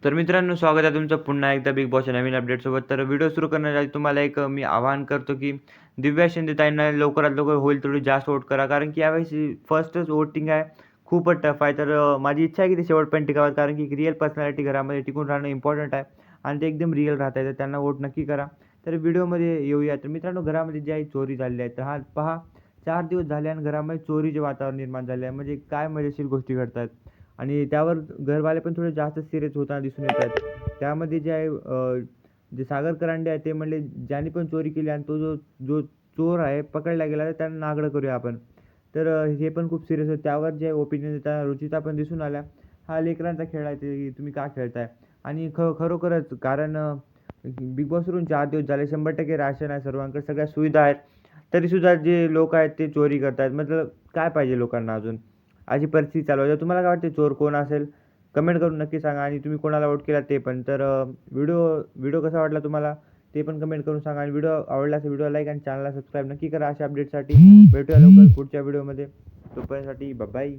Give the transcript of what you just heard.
तर मित्रांनो, स्वागत आहे तुमचं पुन्हा एकदा बिग बॉसच्या नवीन अपडेटसोबत. तर व्हिडिओ सुरू करण्याआधी तुम्हाला एक मी आवाहन करतो, की दिव्या शिंदेताईंना लवकरात लवकर होईल तेवढी जास्त वोट करा. कारण की यावेळेस फर्स्टच वोटिंग आहे. खूपच टफ आहे. तर माझी इच्छा आहे की ते शेवटपर्यंत टिकावं. कारण की रिअल पर्सनॅलिटी घरामध्ये टिकून राहणं इम्पॉर्टंट आहे आणि ते एकदम रिअल राहत आहे. तर त्यांना वोट नक्की करा. तर व्हिडिओमध्ये येऊया. तर मित्रांनो, घरामध्ये जी आहे चोरी झालेली आहे. तर हा पहा, 4 दिवस झाले आणि घरामध्ये चोरीचे वातावरण निर्माण झाले आहे. म्हणजे काय मजेशीर गोष्टी घडतात. आणि त्यावर घरवाले पण थोडे जास्त सिरियस होताना दिसून येत आहेत. त्यामध्ये जे आहे जे सागर करांडे आहे ते म्हणले ज्याने पण चोरी केली आणि तो जो जो चोर आहे पकडला गेला तर त्यांना नागडं करूया आपण. तर हे पण खूप सिरियस होतं. त्यावर जे ओपिनियन देताना रुचिता पण दिसून आल्या. हा लेकरांचा खेळ आहे ते तुम्ही का खेळताय? आणि खरोखरच कारण बिग बॉसवरून 4 दिवस झाले 100% राशन आहे सर्वांकडे, सगळ्या सुविधा आहेत. तरीसुद्धा जे लोक आहेत ते चोरी करतायत. मतलब काय पाहिजे लोकांना अजून? अशी परिस्थिती चालू आहे. तर तुम्हाला काय वाटते चोर कोण असेल? कमेंट करून नक्की सांगा आणि तुम्ही कोणाला वोट केला ते पण. तर व्हिडिओ व्हिडिओ कसा वाटला तुम्हाला ते पण कमेंट करून सांगा आणि व्हिडिओ आवडला असेल व्हिडिओ लाईक आणि चॅनलला सबस्क्राईब नक्की करा अशा अपडेटसाठी. भेटूया लवकर पुढच्या व्हिडिओमध्ये. तोपर्यंतसाठी बाय.